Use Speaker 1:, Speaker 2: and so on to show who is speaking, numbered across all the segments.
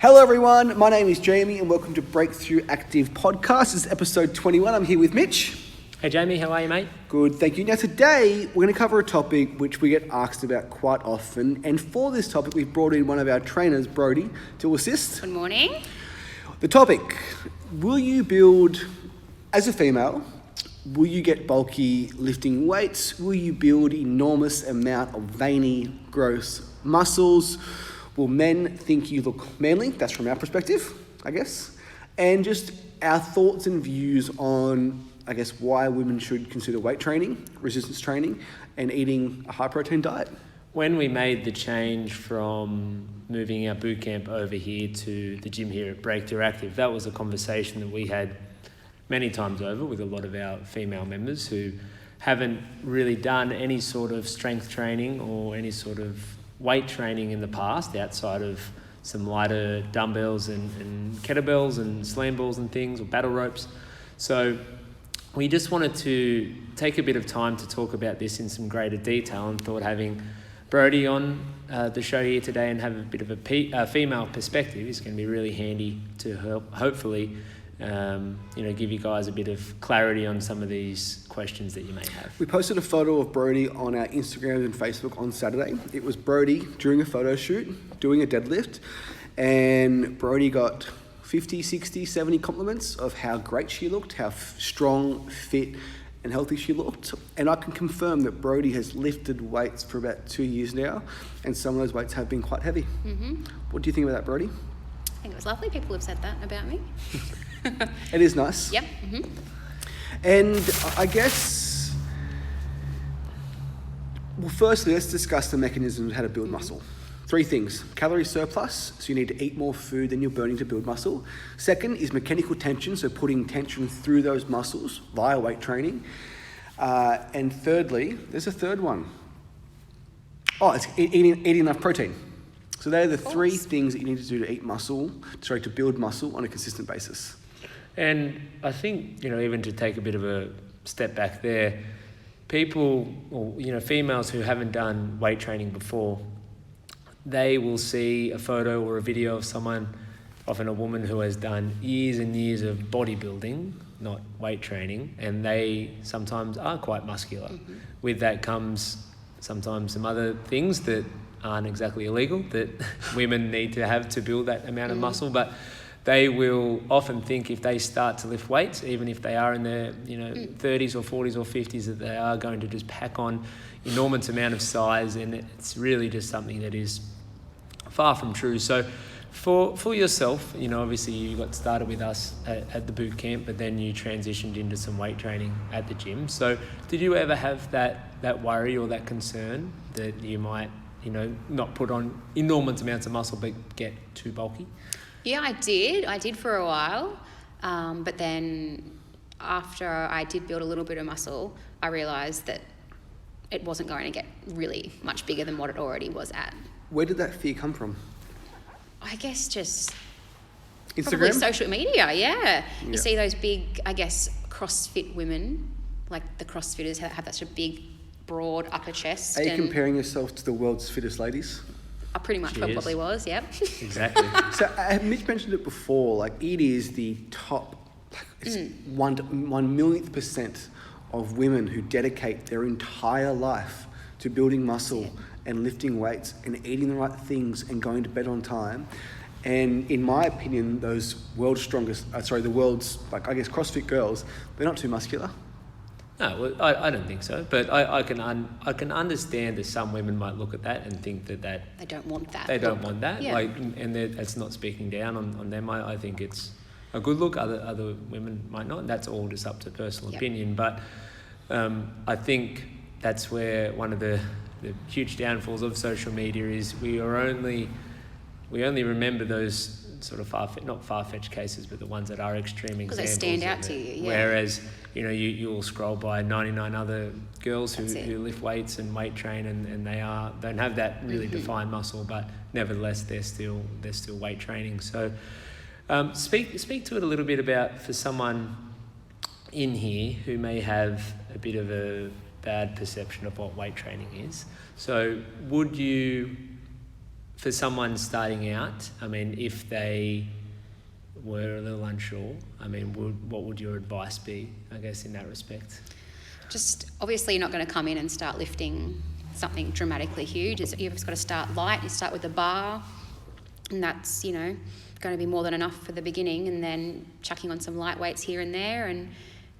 Speaker 1: Hello everyone, my name is Jamie and welcome to Break-Thru Active Podcast. This is episode 21. I'm here with Mitch.
Speaker 2: Hey Jamie, how are you, mate?
Speaker 1: Good, thank you. Now today we're going to cover a topic which we get asked about quite often, and for this topic we've brought in one of our trainers, Brodie, to assist.
Speaker 3: Good morning.
Speaker 1: The topic: will you build, as a female, will you get bulky lifting weights? Will you build enormous amount of veiny, gross muscles? Will men think you look manly? That's from our perspective, I guess. And just our thoughts and views on, I guess, why women should consider weight training, resistance training, and eating a high-protein diet.
Speaker 2: When we made the change from moving our boot camp over here to the gym here at Break-Thru Active, that was a conversation that we had many times over with a lot of our female members who haven't really done any sort of strength training or any sort of weight training in the past outside of some lighter dumbbells and kettlebells and slam balls and things, or battle ropes. So we just wanted to take a bit of time to talk about this in some greater detail, and thought having Brodie on the show here today and have a bit of a female perspective is going to be really handy to help, hopefully, give you guys a bit of clarity on some of these questions that you may have.
Speaker 1: We posted a photo of Brodie on our Instagram and Facebook on Saturday. It was Brodie during a photo shoot doing a deadlift, and Brodie got 50, 60, 70 compliments of how great she looked, how strong, fit and healthy she looked. And I can confirm that Brodie has lifted weights for about 2 years now, and some of those weights have been quite heavy. Mm-hmm. What do you think about that, Brodie?
Speaker 3: I think it was lovely. People have said that about me.
Speaker 1: It is nice.
Speaker 3: Yep. Mm-hmm.
Speaker 1: And I guess, well, firstly, let's discuss the mechanisms of how to build muscle. 3 things: calorie surplus, so you need to eat more food than you're burning to build muscle. Second is mechanical tension, so putting tension through those muscles via weight training. And thirdly, there's a third one. Oh, it's eating enough protein. So they're the 3 things that you need to do to build muscle on a consistent basis.
Speaker 2: And I think, even to take a bit of a step back there, people, or, females who haven't done weight training before, they will see a photo or a video of someone, often a woman who has done years and years of bodybuilding, not weight training, and they sometimes are quite muscular. Mm-hmm. With that comes sometimes some other things that aren't exactly illegal that women need to have to build that amount of muscle, but they will often think if they start to lift weights, even if they are in their 30s or 40s or 50s, that they are going to just pack on enormous amount of size, and it's really just something that is far from true. So for yourself, obviously you got started with us at the boot camp, but then you transitioned into some weight training at the gym. So did you ever have that worry or that concern that you might not put on enormous amounts of muscle but get too bulky?
Speaker 3: Yeah, I did for a while. But then after I did build a little bit of muscle, I realised that it wasn't going to get really much bigger than what it already was at.
Speaker 1: Where did that fear come from?
Speaker 3: I guess just
Speaker 1: Instagram?
Speaker 3: Probably social media, yeah. You see those big, I guess, CrossFit women, like the CrossFitters have that sort of big, broad upper chest.
Speaker 1: Are you comparing yourself to the world's fittest ladies?
Speaker 3: I pretty much probably was, yep.
Speaker 2: Exactly.
Speaker 1: So Mitch mentioned it before, it is the top, it's 1 millionth percent of women who dedicate their entire life to building muscle and lifting weights and eating the right things and going to bed on time. And in my opinion, those the world's, CrossFit girls, they're not too muscular.
Speaker 2: No, well, I don't think so. But I can understand that some women might look at that and think that
Speaker 3: they don't want that.
Speaker 2: They don't want that.
Speaker 3: Yeah.
Speaker 2: And that's not speaking down on them. I think it's a good look. Other women might not. And that's all just up to personal opinion. But I think that's where one of the huge downfalls of social media is we only remember those sort of not far-fetched cases, but the ones that are extreme examples.
Speaker 3: Because they stand out to you, yeah.
Speaker 2: Whereas, you'll scroll by 99 other girls who lift weights and weight train, and they don't have that really defined muscle, but nevertheless they're still weight training. So speak to it a little bit about, for someone in here who may have a bit of a bad perception of what weight training is. So would you for someone starting out, I mean, if they were a little unsure, I mean, what would your advice be, I guess, in that respect?
Speaker 3: Just obviously you're not going to come in and start lifting something dramatically huge. You've just got to start light. You start with a bar, and that's, you know, going to be more than enough for the beginning, and then chucking on some light weights here and there, and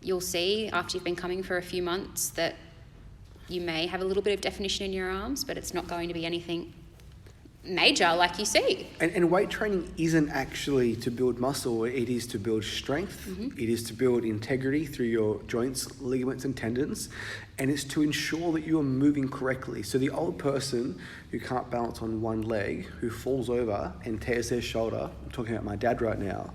Speaker 3: you'll see after you've been coming for a few months that you may have a little bit of definition in your arms, but it's not going to be anything major like you see.
Speaker 1: And weight training isn't actually to build muscle, it is to build strength, it is to build integrity through your joints, ligaments and tendons, and it's to ensure that you are moving correctly. So the old person who can't balance on one leg, who falls over and tears their shoulder, I'm talking about my dad right now,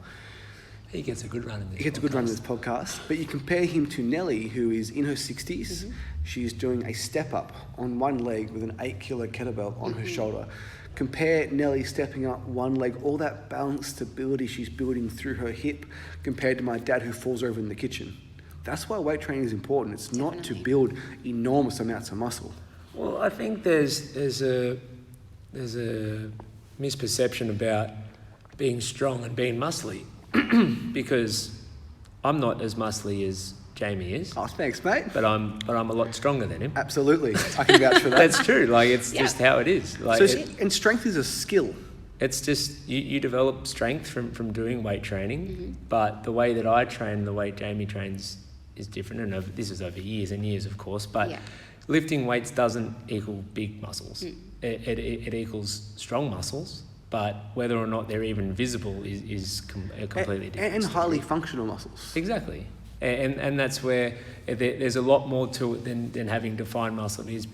Speaker 2: He gets a good run in this.
Speaker 1: he gets a good run in this podcast, but you compare him to Nelly, who is in her 60s, she's doing a step up on one leg with an 8 kilo kettlebell on her shoulder. Compare Nelly stepping up one leg, all that balance, stability she's building through her hip, compared to my dad who falls over in the kitchen. That's why weight training is important. It's not to build enormous amounts of muscle.
Speaker 2: Well, I think there's a misperception about being strong and being muscly, because I'm not as muscly as Jamie is.
Speaker 1: Oh, thanks, mate.
Speaker 2: But I'm a lot stronger than him.
Speaker 1: Absolutely, I can vouch for that.
Speaker 2: That's true. Like, it's just how it is. Like,
Speaker 1: And strength is a skill.
Speaker 2: it's just you develop strength from doing weight training, but the way that I train, the way Jamie trains is different, and this is over years and years, of course. But lifting weights doesn't equal big muscles. It equals strong muscles, but whether or not they're even visible is a completely different
Speaker 1: And
Speaker 2: story.
Speaker 1: highly functional muscles.
Speaker 2: Exactly. And that's where there's a lot more to it than having defined muscle. It is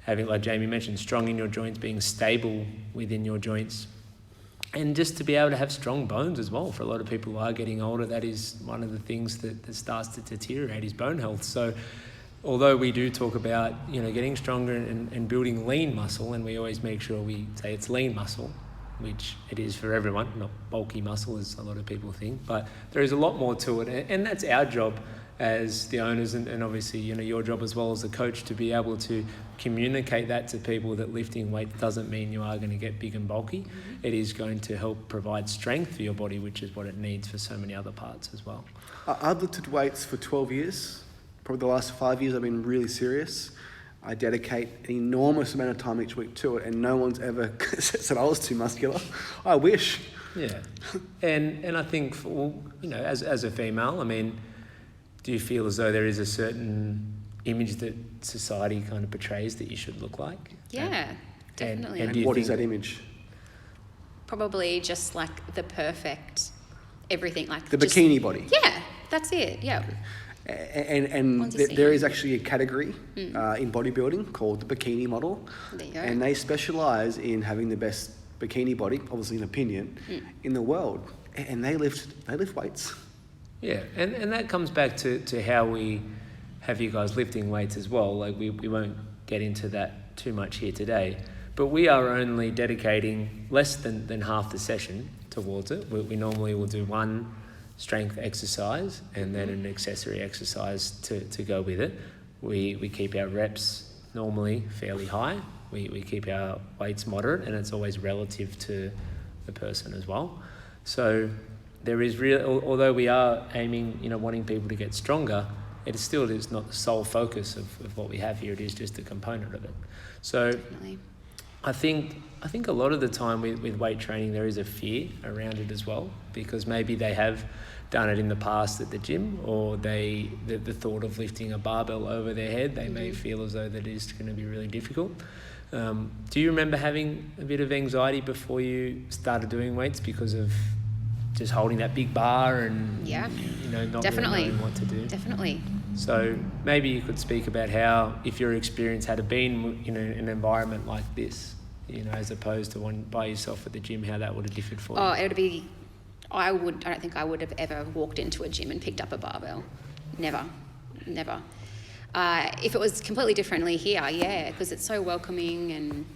Speaker 2: having, like Jamie mentioned, strong in your joints, being stable within your joints, and just to be able to have strong bones as well. For a lot of people who are getting older, that is one of the things that starts to deteriorate is bone health. So although we do talk about, you know, getting stronger and building lean muscle, and we always make sure we say it's lean muscle, which it is for everyone, not bulky muscle as a lot of people think, but there is a lot more to it, and that's our job as the owners, and obviously, you know, your job as well as a coach, to be able to communicate that to people, that lifting weight doesn't mean you are going to get big and bulky. It is going to help provide strength for your body, which is what it needs for so many other parts as well.
Speaker 1: I've lifted weights for 12 years. Probably the last 5 years I've been really serious. I dedicate an enormous amount of time each week to it, and no one's ever said I was too muscular. I wish.
Speaker 2: Yeah, and I think, for, you know, as a female, I mean, do you feel as though there is a certain image that society kind of portrays that you should look like?
Speaker 3: Yeah, definitely.
Speaker 2: And
Speaker 1: And what is that image?
Speaker 3: Probably just like the perfect everything, like
Speaker 1: The
Speaker 3: just,
Speaker 1: bikini body.
Speaker 3: Yeah, that's it. Yeah.
Speaker 1: And
Speaker 3: Ones you see.
Speaker 1: there is actually a category in bodybuilding called the bikini model.
Speaker 3: There you go.
Speaker 1: And they specialise in having the best bikini body, obviously an opinion, in the world. And they lift weights.
Speaker 2: Yeah, and that comes back to how we have you guys lifting weights as well. Like, we won't get into that too much here today, but we are only dedicating less than half the session towards it. We normally will do one strength exercise and then an accessory exercise to go with it. We keep our reps normally fairly high. We keep our weights moderate, and it's always relative to the person as well. So there is although we are aiming, you know, wanting people to get stronger, it is not the sole focus of what we have here. It is just a component of it. So
Speaker 3: Definitely.
Speaker 2: I think a lot of the time with weight training, there is a fear around it as well, because maybe they have done it in the past at the gym, or the thought of lifting a barbell over their head, they may feel as though that is going to be really difficult. Do you remember having a bit of anxiety before you started doing weights because of just holding that big bar and, you know, not really knowing what to do?
Speaker 3: Definitely.
Speaker 2: So maybe you could speak about how, if your experience had been in an environment like this, you know, as opposed to one by yourself at the gym, how that would have differed for you.
Speaker 3: Oh, it would be. I don't think I would have ever walked into a gym and picked up a barbell. Never. If it was completely differently here, yeah, because it's so welcoming, and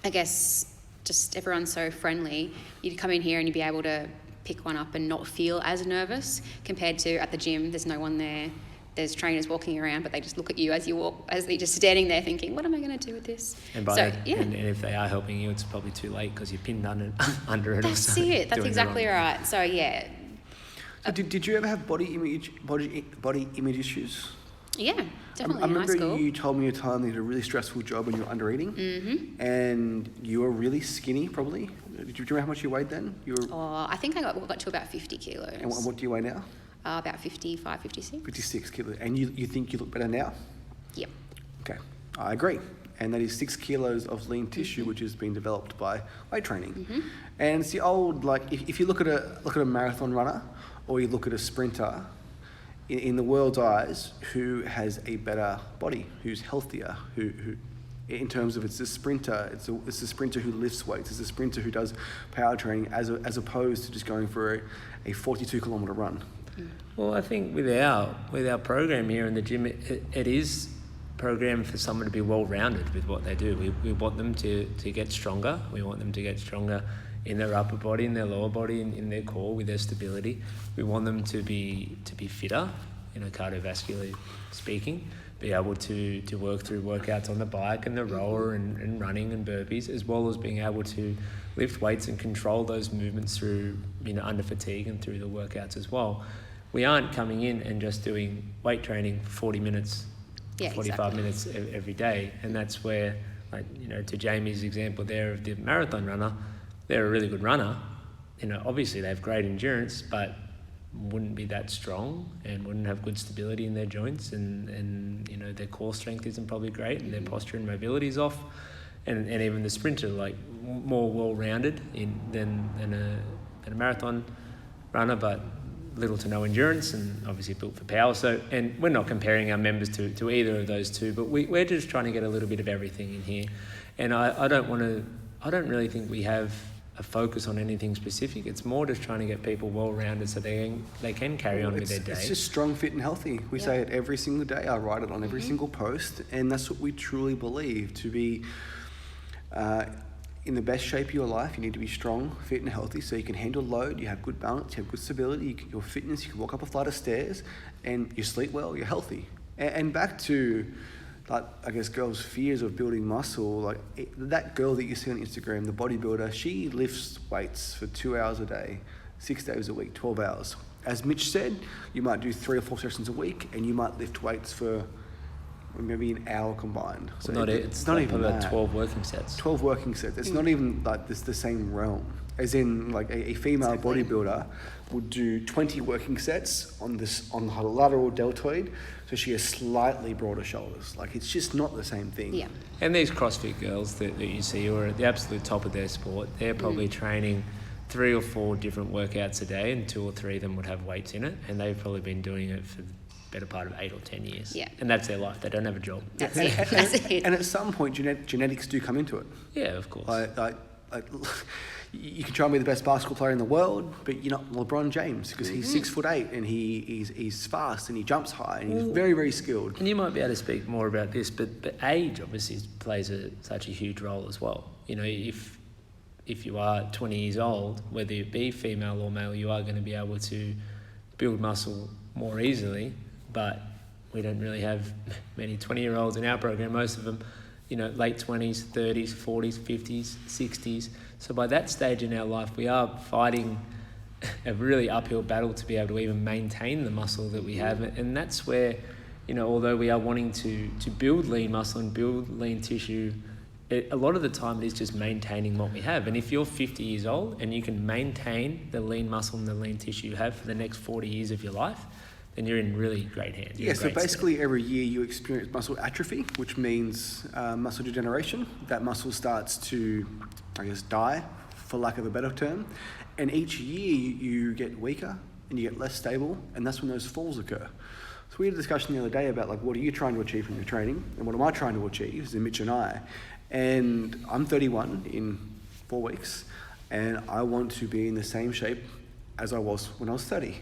Speaker 3: I guess just everyone's so friendly. You'd come in here and you'd be able to pick one up and not feel as nervous, compared to at the gym, there's no one there there's trainers walking around, but they just look at you as you walk, as they're just standing there thinking, what am I going to do with this?
Speaker 2: And and if they are helping you, it's probably too late because you're pinned under it.
Speaker 3: That's it. That's exactly right. So yeah.
Speaker 1: So did you ever have body image issues?
Speaker 3: Yeah, definitely.
Speaker 1: I
Speaker 3: in high
Speaker 1: remember
Speaker 3: school.
Speaker 1: you told me a time you had a really stressful job when you were under eating, and you were really skinny. Probably. Do you remember how much you weighed then?
Speaker 3: I think I got to about 50 kilos.
Speaker 1: And what do you weigh now?
Speaker 3: About 55, 56.
Speaker 1: 56 kilos. And you think you look better now?
Speaker 3: Yep.
Speaker 1: Okay, I agree. And that is 6 kilos of lean tissue, which has been developed by weight training. And it's the old, like, if you look at a marathon runner, or you look at a sprinter, in the world's eyes, who has a better body, who's healthier, who in terms of it's a sprinter, it's a sprinter who lifts weights, it's a sprinter who does power training as opposed to just going for a 42 kilometre run.
Speaker 2: Well, I think with our program here in the gym, it is programmed for someone to be well-rounded with what they do. We want them to get stronger. We want them to get stronger in their upper body, in their lower body, in their core, with their stability. We want them to be fitter, cardiovascularly speaking, be able to work through workouts on the bike and the rower and running and burpees, as well as being able to lift weights and control those movements through, under fatigue and through the workouts as well. We aren't coming in and just doing weight training for 40 minutes, 45 minutes every day. And that's where, to Jamie's example there of the marathon runner, they're a really good runner. Obviously they have great endurance, but wouldn't be that strong and wouldn't have good stability in their joints, and their core strength isn't probably great, and their posture and mobility is off, and even the sprinter, more well-rounded than a marathon runner, but little to no endurance, and obviously built for power. So, and we're not comparing our members to either of those two, but we're just trying to get a little bit of everything in here. And I don't really think we have a focus on anything specific. It's more just trying to get people well-rounded so they can carry on with their day.
Speaker 1: It's just strong, fit and healthy. We say it every single day. I write it on every single post, and that's what we truly believe. To be in the best shape of your life, you need to be strong, fit and healthy so you can handle load, you have good balance, you have good stability, your fitness, you can walk up a flight of stairs, and you sleep well, you're healthy. And back to, I guess, girls' fears of building muscle, that girl that you see on Instagram, the bodybuilder, she lifts weights for 2 hours a day, 6 days a week, 12 hours. As Mitch said, you might do 3 or 4 sessions a week, and you might lift weights for maybe an hour combined. So it's not even that.
Speaker 2: 12 working sets.
Speaker 1: 12 working sets. It's not even the same realm. As in, a female bodybuilder would do 20 working sets on her lateral deltoid, so she has slightly broader shoulders. It's just not the same thing.
Speaker 3: Yeah.
Speaker 2: And these CrossFit girls that you see who are at the absolute top of their sport, they're probably training 3 or 4 different workouts a day, and 2 or 3 of them would have weights in it, and they've probably been doing it for the better part of 8 or 10 years.
Speaker 3: Yeah.
Speaker 2: And that's their life. They don't have a job.
Speaker 3: That's it.
Speaker 1: And at some point, genetics do come into it.
Speaker 2: Yeah, of course.
Speaker 1: You can try and be the best basketball player in the world, but you're not LeBron James, because he's 6'8" and he's fast and he jumps high and he's very, very skilled.
Speaker 2: And you might be able to speak more about this, but age obviously plays such a huge role as well. If you are 20 years old, whether you be female or male, you are going to be able to build muscle more easily, but we don't really have many 20-year-olds in our program. Most of them, late 20s, 30s, 40s, 50s, 60s. So by that stage in our life, we are fighting a really uphill battle to be able to even maintain the muscle that we have. And that's where, although we are wanting to build lean muscle and build lean tissue, a lot of the time it is just maintaining what we have. And if you're 50 years old and you can maintain the lean muscle and the lean tissue you have for the next 40 years of your life, then you're in really great hands.
Speaker 1: So basically every year you experience muscle atrophy, which means muscle degeneration. That muscle starts to, die, for lack of a better term. And each year you get weaker and you get less stable, and that's when those falls occur. So we had a discussion the other day about what are you trying to achieve from your training, and what am I trying to achieve, as in Mitch and I. And I'm 31 in 4 weeks, and I want to be in the same shape as I was when I was 30.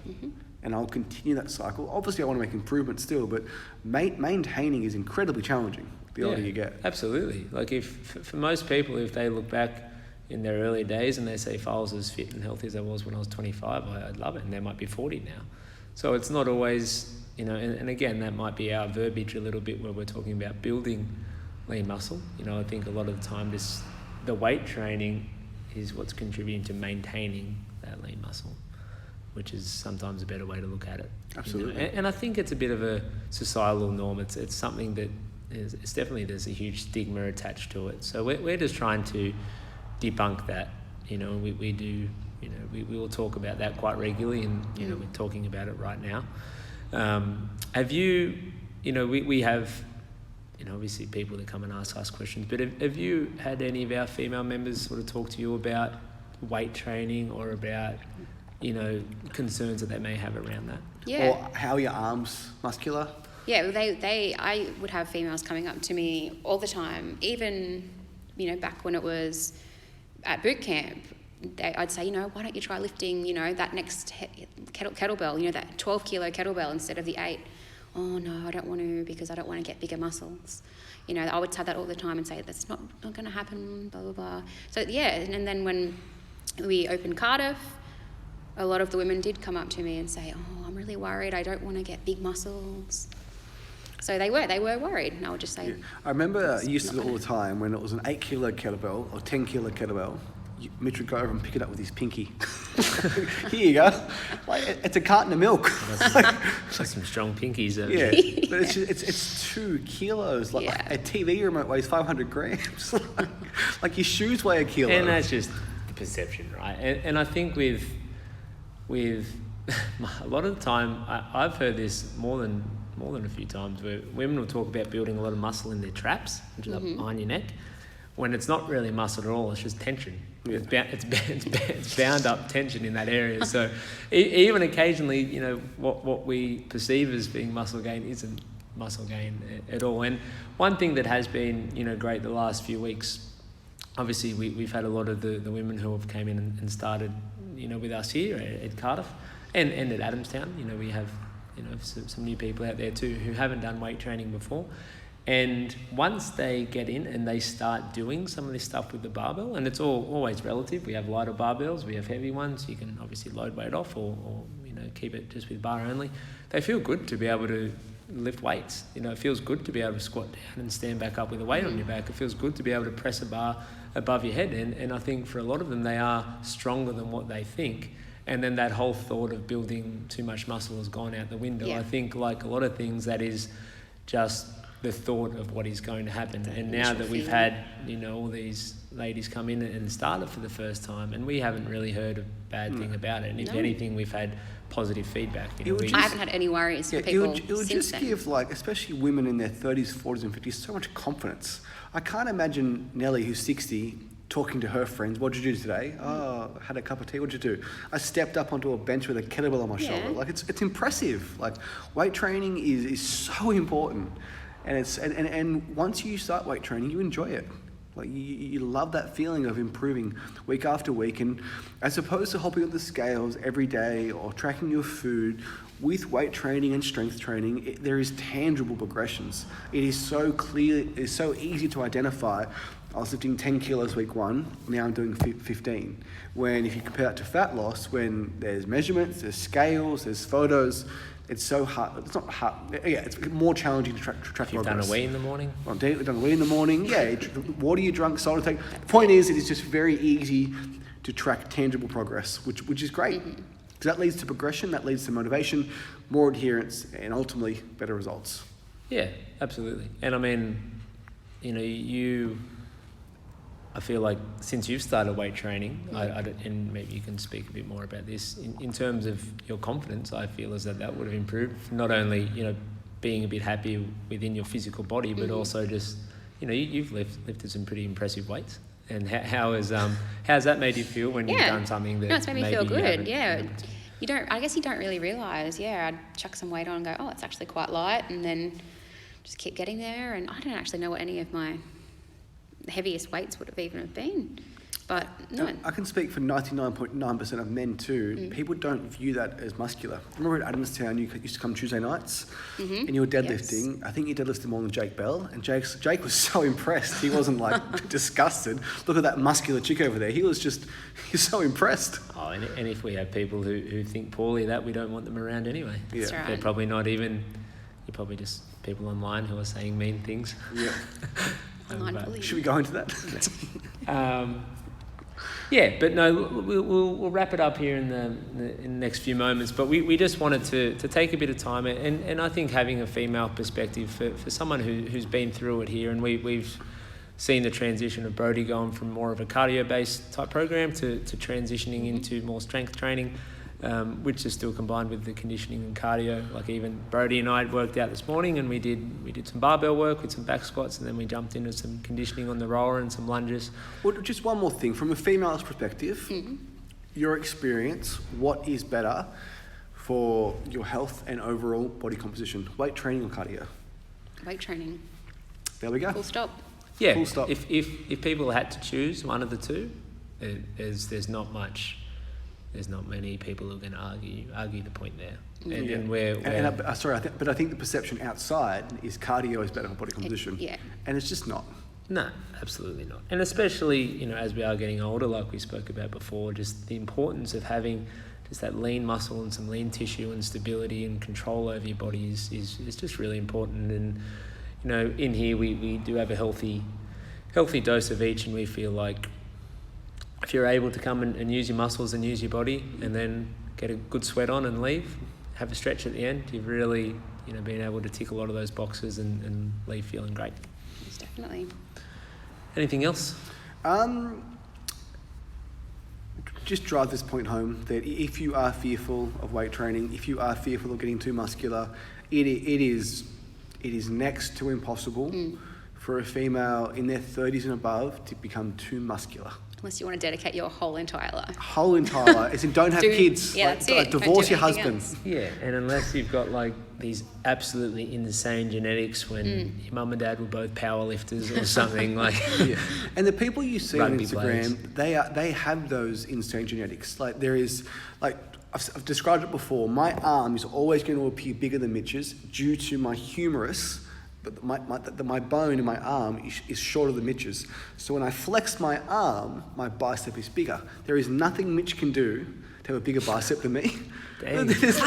Speaker 1: And I'll continue that cycle. Obviously, I want to make improvements still, but maintaining is incredibly challenging the older you get.
Speaker 2: Absolutely. For most people, if they look back in their early days and they say, if I was as fit and healthy as I was when I was 25, I'd love it. And they might be 40 now. So it's not always and again, that might be our verbiage a little bit where we're talking about building lean muscle. I think a lot of the time the weight training is what's contributing to maintaining that lean muscle, which is sometimes a better way to look at it.
Speaker 1: Absolutely.
Speaker 2: And I think it's a bit of a societal norm. It's something that it's definitely, there's a huge stigma attached to it. So we're just trying to debunk that. We do, we will talk about that quite regularly, and we're talking about it right now. Have you, we have, obviously people that come and ask us questions, but have you had any of our female members sort of talk to you about weight training or about, concerns that they may have around that?
Speaker 3: Yeah.
Speaker 1: Or how are your arms muscular?
Speaker 3: Yeah, I would have females coming up to me all the time, even, back when it was at boot camp. I'd say, why don't you try lifting, that next kettlebell, that 12 kilo kettlebell instead of the 8. Oh no, I don't want to, because I don't want to get bigger muscles. I would say that all the time and say, that's not going to happen, blah, blah, blah. So yeah, and then when we opened Cardiff, a lot of the women did come up to me and say, oh, I'm really worried, I don't want to get big muscles. So they were worried, and I would just say...
Speaker 1: Yeah. I remember I used to do it all the time when it was an 8 kilo kettlebell or 10 kilo kettlebell. Mitch would go over and pick it up with his pinky. Here you go. It's a carton of milk.
Speaker 2: That's some strong pinkies.
Speaker 1: Yeah, but it's 2 kilos. A TV remote weighs 500 grams. Like your shoes weigh a kilo.
Speaker 2: And that's just the perception, right? And I think with a lot of the time, I've heard this more than a few times, where women will talk about building a lot of muscle in their traps, which is up behind your neck, when it's not really muscle at all. It's just tension. Yeah. It's bound up tension in that area. So even occasionally, what we perceive as being muscle gain isn't muscle gain at all. And one thing that has been, great the last few weeks, obviously we've had a lot of the women who have came in and started, with us here at Cardiff and at Adamstown. We have, some new people out there too who haven't done weight training before. And once they get in and they start doing some of this stuff with the barbell, and it's always relative. We have lighter barbells, we have heavy ones. You can obviously load weight off or keep it just with bar only. They feel good to be able to lift weights. It feels good to be able to squat down and stand back up with a weight on your back. It feels good to be able to press a bar above your head. And I think for a lot of them, they are stronger than what they think. And then that whole thought of building too much muscle has gone out the window. Yeah. I think like a lot of things, that is just the thought of what is going to happen. And now that we've had, all these ladies come in and start it for the first time, and we haven't really heard a bad thing about it. And if anything, we've had positive feedback.
Speaker 3: I haven't had any worries from people
Speaker 1: it would just then. Give, especially women in their 30s, 40s and 50s, so much confidence. I can't imagine Nellie, who's 60, talking to her friends. What did you do today? Oh, I had a cup of tea. What did you do? I stepped up onto a bench with a kettlebell on my shoulder. It's impressive. Weight training is so important. And once you start weight training, you enjoy it. You love that feeling of improving week after week. And as opposed to hopping on the scales every day or tracking your food, with weight training and strength training, there is tangible progressions. It is so clear, it's so easy to identify. I was lifting 10 kilos week 1, now I'm doing 15. When if you compare that to fat loss, when there's measurements, there's scales, there's photos, it's so hard. It's not hard. Yeah, it's more challenging to track progress.
Speaker 2: You've done a wee in the morning?
Speaker 1: I've done a wee in the morning. Yeah, water you drunk, salt intake. The point is, it is just very easy to track tangible progress, which is great. Because that leads to progression, that leads to motivation, more adherence, and ultimately better results.
Speaker 2: Yeah, absolutely. And I mean, I feel like since you've started weight training, and maybe you can speak a bit more about this, in terms of your confidence, I feel as that would have improved. Not only, being a bit happier within your physical body, but also just, you've lifted some pretty impressive weights. And how's that made you feel when you've done something that
Speaker 3: it's made me feel good, I guess you don't really realise, I'd chuck some weight on and go, oh, it's actually quite light, and then just keep getting there. And I don't actually know what any of my heaviest weights would have even been. But no.
Speaker 1: I can speak for 99.9% of men too. People don't view that as muscular. I remember at Adamstown, you used to come Tuesday nights and you were deadlifting. Yes. I think you deadlifted more than Jake Bell, and Jake was so impressed. He wasn't like disgusted. Look at that muscular chick over there. He's so impressed.
Speaker 2: Oh, and if we have people who think poorly of that, we don't want them around anyway.
Speaker 3: That's right.
Speaker 2: They're probably not even, you're probably just people online who are saying mean things.
Speaker 1: Yeah. Should we go into that?
Speaker 2: Yeah, but no, we'll wrap it up here in the next few moments. But we just wanted to take a bit of time, and I think having a female perspective for someone who's been through it here, and we've seen the transition of Brodie going from more of a cardio-based type program to transitioning into more strength training, which is still combined with the conditioning and cardio. Like even Brodie and I worked out this morning, and we did some barbell work with some back squats, and then we jumped into some conditioning on the rower and some lunges.
Speaker 1: Well, just one more thing from a female's perspective, your experience, what is better for your health and overall body composition, weight training or cardio?
Speaker 3: Weight training.
Speaker 1: There we go.
Speaker 3: Full stop.
Speaker 2: Yeah.
Speaker 1: Full stop.
Speaker 2: If people had to choose one of the two, there's not much. There's not many people who are going to argue the point there.
Speaker 1: But I think the perception outside is cardio is better for body composition. And it's just not.
Speaker 2: No, absolutely not. And especially, as we are getting older, like we spoke about before, just the importance of having just that lean muscle and some lean tissue and stability and control over your body is just really important. And, in here we do have a healthy dose of each, and we feel like if you're able to come and use your muscles and use your body and then get a good sweat on and leave, have a stretch at the end, you've really, been able to tick a lot of those boxes and leave feeling great.
Speaker 3: Yes, definitely.
Speaker 2: Anything else?
Speaker 1: Just drive this point home that if you are fearful of weight training, if you are fearful of getting too muscular, it is next to impossible for a female in their 30s and above to become too muscular.
Speaker 3: Unless you want to dedicate your whole entire life.
Speaker 1: As in don't have kids.
Speaker 3: Yeah, that's it.
Speaker 1: Divorce your husband.
Speaker 2: Yeah, and unless you've got like these absolutely insane genetics when your mum and dad were both powerlifters or something like.
Speaker 1: Yeah. And the people you see on Instagram,
Speaker 2: players.
Speaker 1: they have those insane genetics. Like there is, like I've described it before. My arm is always going to appear bigger than Mitch's due to my humerus. But my bone in my arm is shorter than Mitch's. So when I flex my arm, my bicep is bigger. There is nothing Mitch can do to have a bigger bicep than me. There's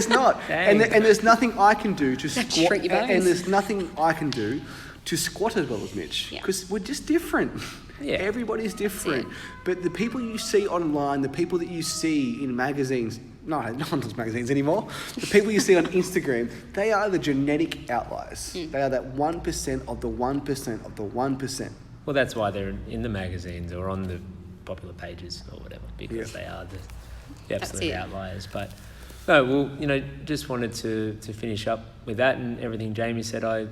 Speaker 1: not. And there's nothing I can do to squat. And there's nothing I can do to squat as well as Mitch. Because we're just different. Yeah. Everybody's different. But the people you see online, the people that you see in magazines, no one does magazines anymore. The people you see on Instagram, they are the genetic outliers. They are that 1% of the 1% of the 1%.
Speaker 2: Well, that's why they're in the magazines or on the popular pages or whatever, because they are the absolute outliers. But no, just wanted to finish up with that, and everything Jamie said, I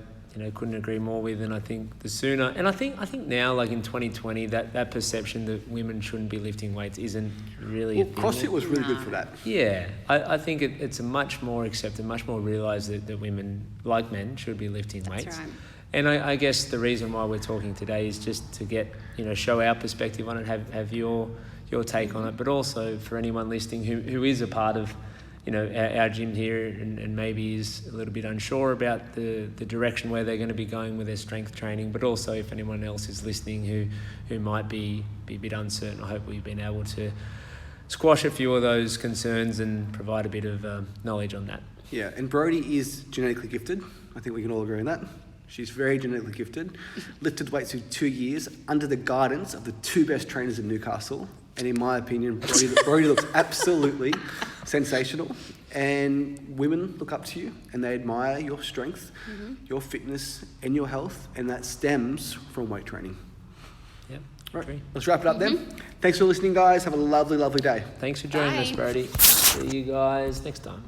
Speaker 2: couldn't agree more with. And I think the sooner, and I think now, like in 2020, that perception that women shouldn't be lifting weights isn't really a thing.
Speaker 1: CrossFit was really good for that.
Speaker 2: Yeah, I think it's a much more accepted, much more realised that women, like men, should be lifting weights.
Speaker 3: That's right.
Speaker 2: And I guess the reason why we're talking today is just to get, show our perspective on it, have your take on it, but also for anyone listening who is a part of our gym here and maybe is a little bit unsure about the direction where they're going to be going with their strength training, but also if anyone else is listening who might be a bit uncertain, I hope we've been able to squash a few of those concerns and provide a bit of knowledge on that.
Speaker 1: Yeah, and Brodie is genetically gifted. I think we can all agree on that. She's very genetically gifted. Lifted weights for 2 years under the guidance of the two best trainers in Newcastle. And in my opinion, Brodie looks absolutely sensational. And women look up to you and they admire your strength, your fitness and your health. And that stems from weight training.
Speaker 2: Yep.
Speaker 1: Right, let's wrap it up then. Thanks for listening, guys. Have a lovely, lovely day.
Speaker 2: Thanks for joining us, Brodie. See you guys next time.